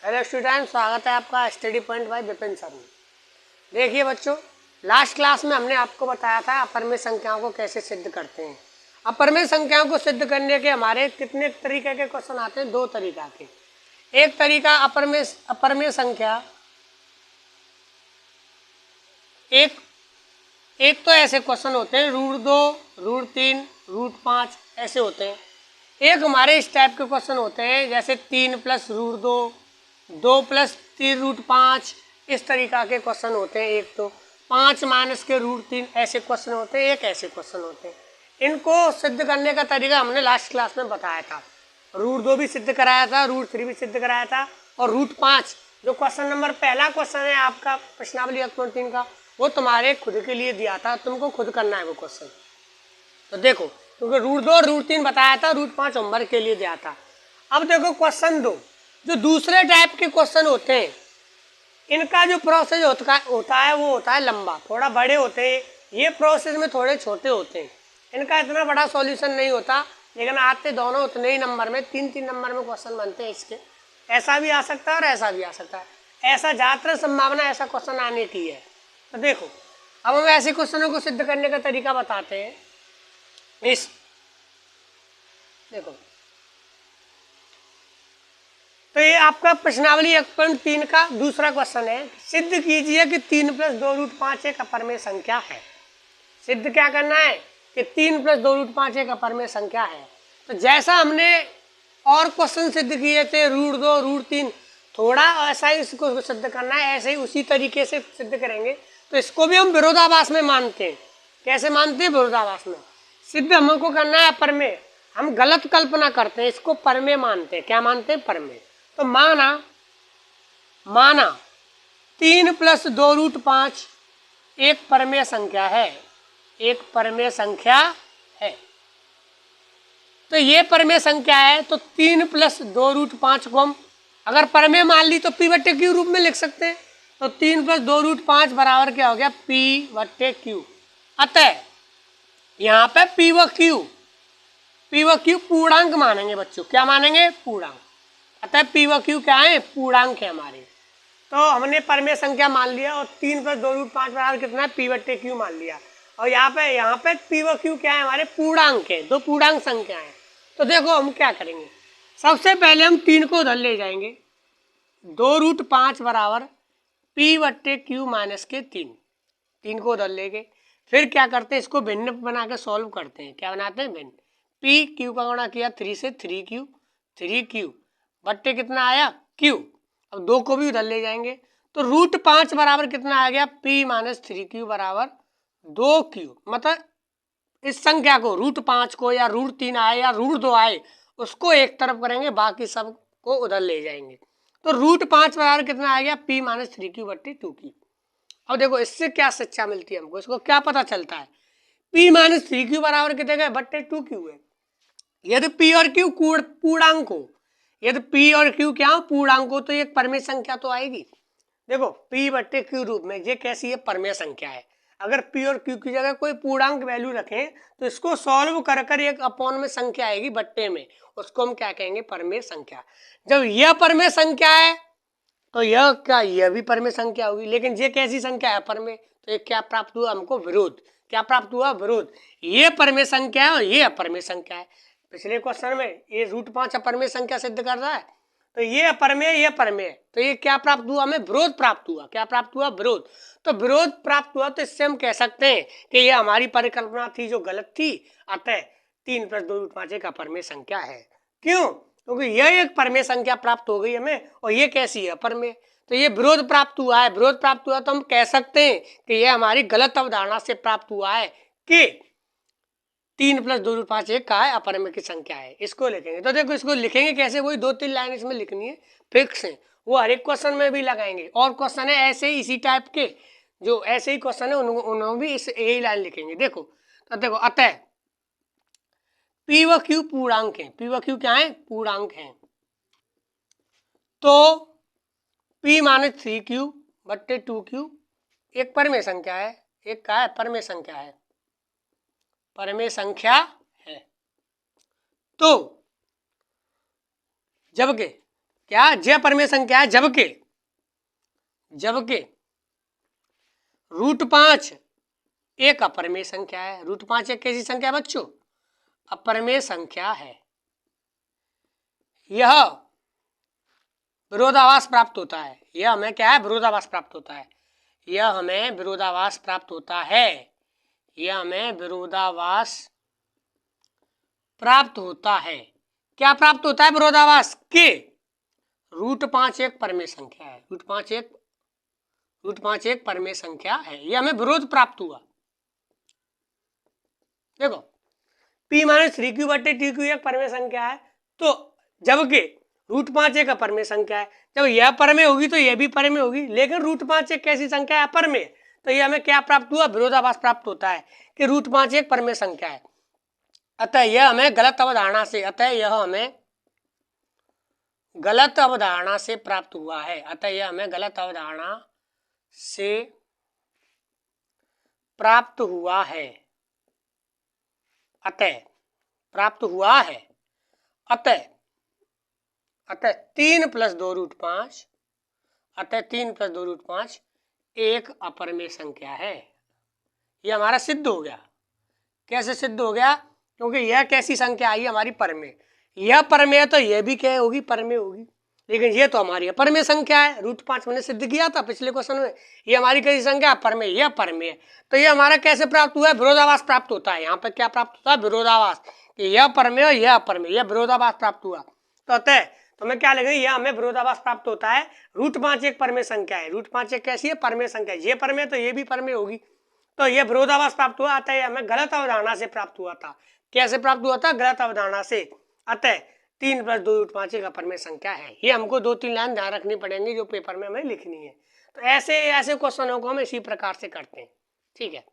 Hello student, स्वागत है आपका study point by Vipin sir में। देखिए बच्चों, लास्ट क्लास में हमने आपको बताया था अपरिमेय संख्याओं को कैसे सिद्ध करते हैं। अपरिमेय संख्याओं को सिद्ध करने के हमारे कितने तरीके के क्वेश्चन आते हैं? दो तरीका के। एक तरीका अपरिमेय संख्या, एक तो ऐसे क्वेश्चन होते हैं √2, √3, √5 ऐसे होते हैं। एक हमारे इस टाइप के क्वेश्चन होते हैं जैसे 3 + √2, 2 + 3√5 इस तरीका के क्वेश्चन होते हैं। एक तो 5 - के √3 ऐसे क्वेश्चन होते हैं, एक ऐसे क्वेश्चन होते हैं। इनको सिद्ध करने का तरीका हमने लास्ट क्लास में बताया था। √2 भी सिद्ध कराया था, √3 भी सिद्ध कराया था, और √5 जो क्वेश्चन नंबर पहला क्वेश्चन है आपका प्रश्नावली 1.3 का, वो तुम्हारे खुद के लिए दिया था, तुमको खुद करना है वो क्वेश्चन। तो देखो, क्योंकि √2 और √3 बताया था, √5 होमवर्क के लिए दिया था। अब देखो क्वेश्चन 2, जो दूसरे टाइप के क्वेश्चन होते हैं, इनका जो प्रोसेस होता है वो होता है लंबा, थोड़ा बड़े होते हैं। ये प्रोसेस में थोड़े छोटे होते हैं, इनका इतना बड़ा सॉल्यूशन नहीं होता, लेकिन आते दोनों उतने ही नंबर में, 3-3 नंबर में क्वेश्चन बनते हैं इसके। ऐसा भी आ सकता है और ऐसा भी आ सकता है। ऐसा ज़्यादातर संभावना ऐसा क्वेश्चन आने की है। तो देखो, अब हम ऐसे क्वेश्चनों को सिद्ध करने का तरीका बताते हैं। इस देखो, तो ये आपका प्रश्नावली 1.3 का दूसरा क्वेश्चन है। सिद्ध कीजिए कि 3 + 2 √5 एक अपरिमेय संख्या है। सिद्ध क्या करना है कि 3 + 2 √5 एक अपरिमेय संख्या है। तो जैसा हमने और क्वेश्चन सिद्ध किए थे √2, √3, थोड़ा ऐसा ही इसको सिद्ध करना है, ऐसे ही उसी तरीके से सिद्ध करेंगे। तो इसको भी हम विरोधाभास में मानते हैं। कैसे मानते हैं? विरोधाभास में। सिद्ध हमको करना है अपरिमेय, हम गलत कल्पना करते हैं, इसको परमेय मानते हैं। क्या मानते हैं? परमेय। तो माना 3 + 2 √5 एक परमेय संख्या है, एक परमेय संख्या है। तो ये परमेय संख्या है, तो 3 + 2 √5 को हम अगर परमेय मान ली तो P/Q रूप में लिख सकते हैं। तो 3 + 2 √5 बराबर क्या हो गया? P/Q। अतः यहाँ पे P व Q पूर्णांक मानेंगे बच्चों। क्या मानेंगे? पूर्णांक। अतः P व Q क्या है? पूर्णांक है हमारे। तो हमने परमेय संख्या मान लिया, और 3 + 2 √5 बराबर कितना है? P/Q मान लिया। और यहाँ पे P व Q क्या है? हमारे पूर्णांक है, दो पूर्णांक संख्या है। तो देखो हम क्या करेंगे, सबसे पहले हम 3 को उधर ले जाएंगे। 2 √5 बराबर P/Q - के 3 को उधर ले गए। फिर क्या करते हैं, इसको भिन्न बना के सॉल्व करते हैं। क्या बनाते हैं? भिन्न। P/Q का गुणा किया 3 से 3Q बट्टे कितना आया? Q। अब 2 को भी उधर ले जाएंगे, तो √5 बराबर कितना आ गया? P - 3Q बराबर 2Q। मतलब इस संख्या को, √5 को, या √3 आए या √2 आए, उसको एक तरफ करेंगे, बाकी सब को उधर ले जाएंगे। तो √5 बराबर कितना आ गया? P - 3Q बट्टे 2Q। अब देखो इससे क्या शिक्षा मिलती है हमको, इसको क्या पता चलता है? P - 3Q बराबर कितने का? बट्टे 2Q है। यदि P और Q पूर्णांक हो, यदि P और Q क्या हो? पूर्णांक हो, तो ये परमेय संख्या तो आएगी। देखो P/Q रूप में ये कैसी है? परमेय संख्या है। अगर P और Q की जगह कोई पूर्णांक वैल्यू रखें, तो इसको सॉल्व कर कर एक अपॉन में संख्या आएगी बट्टे में, उसको हम क्या कहेंगे? परमेय संख्या। जब यह परमेय संख्या है, तो यह क्या? यह भी परमेय संख्या होगी। लेकिन ये कैसी संख्या है? परमेय। तो ये क्या प्राप्त हुआ हमको? विरोध। क्या प्राप्त हुआ? विरोध। ये परमेय संख्या है और ये अपरमेय संख्या है। पिछले क्वेश्चन में ये √5 अपरमेय संख्या सिद्ध कर रहा है, तो ये अपरमेय, ये परमेय, तो ये क्या प्राप्त हुआ? हमें विरोध प्राप्त हुआ। क्या प्राप्त हुआ? विरोध। तो विरोध प्राप्त हुआ, तो इससे हम कह सकते हैं कि ये हमारी परिकल्पना थी जो गलत थी। अतः 3 + 2 √5 एक अपरमेय संख्या है। क्यों? क्योंकि यह एक परमेय संख्या प्राप्त हो गई हमें, और ये कैसी है? अपरमेय। तो ये विरोध प्राप्त हुआ है। विरोध प्राप्त हुआ तो हम कह सकते हैं कि यह हमारी गलत अवधारणा से प्राप्त हुआ है कि 3 + 2 √5 एक का है, अपरमेय की संख्या है। इसको लिखेंगे। तो देखो इसको लिखेंगे कैसे? वही 2-3 लाइन इसमें लिखनी है, फिक्स है। वो हर एक क्वेश्चन में भी लगाएंगे। और क्वेश्चन है ऐसे ही इसी टाइप के, जो ऐसे ही क्वेश्चन है उन्होंने भी इस यही लाइन लिखेंगे। देखो, तो देखो, अतः P व Q पूर्णांक है। P व Q क्या है? पूर्णांक है। तो P - 3Q बट्टे 2Q एक परमेय संख्या है, एक का है? परमेय संख्या है, परमेय संख्या है। तो जबकि क्या जय परमेय संख्या है, जबकि √5 एक अपरमेय संख्या है। √5 एक कैसी संख्या है बच्चों? अपरमेय संख्या है। यह विरोधाभास प्राप्त होता है। यह हमें क्या है? विरोधाभास प्राप्त होता है। यह हमें विरोधाभास प्राप्त होता है। यह हमें विरोधाभास प्राप्त होता है। क्या प्राप्त होता है विरोधाभास? के √5 एक परमेय संख्या है। √5 एक परमेय संख्या है। यह हमें विरोध प्राप्त हुआ। देखो P-3Q/TQ एक परमेय संख्या है, तो जबकि √5 एक अपरमेय संख्या है। जब यह परमेय होगी तो यह भी परमेय होगी, लेकिन √5 एक कैसी संख्या है? अपरमेय। तो यह हमें क्या प्राप्त हुआ? विरोधाभास प्राप्त होता है कि √5 एक परमेय संख्या है। अतः यह हमें गलत अवधारणा से प्राप्त हुआ है। अतः यह हमें गलत अवधारणा से प्राप्त हुआ है। अतः 3 + 2 √5, अतः 3 + 2 √5 एक अपरमेय संख्या है। यह हमारा सिद्ध हो गया। कैसे सिद्ध हो गया? क्योंकि यह कैसी संख्या आई? हमारी परमेय। यह परमेय तो यह भी क्या होगी? परमेय होगी। लेकिन ये तो हमारी अपरमेय संख्या है। √5 मैंने सिद्ध किया था पिछले क्वेश्चन में। ये हमारी कैसी संख्या? परमेय। यह परमेय। तो ये हमारा कैसे प्राप्त हुआ है? विरोधाभास प्राप्त होता है। यहाँ पे क्या प्राप्त होता है? विरोधाभास, कि यह परमेय और यह अपरमेय, यह विरोधाभास प्राप्त हुआ। तो अतः तो मैं क्या लिखेंगे? यह हमें विरोधाभास प्राप्त होता है। √5 एक परमेय संख्या है। √5 एक कैसी है? परमेय संख्या। ये परमेय तो ये भी परमेय होगी। तो यह विरोधाभास प्राप्त हुआ। अतः यह हमें गलत अवधारणा से प्राप्त हुआ था। कैसे प्राप्त हुआ था? गलत अवधारणा से। अतः 3 + 2 √5 एक अपरमेय संख्या है। ये हमको 2-3 लाइन ध्यान रखनी पड़ेंगी जो पेपर में हमें लिखनी है। तो ऐसे क्वेश्चनों को हम इसी प्रकार से करते हैं। ठीक है।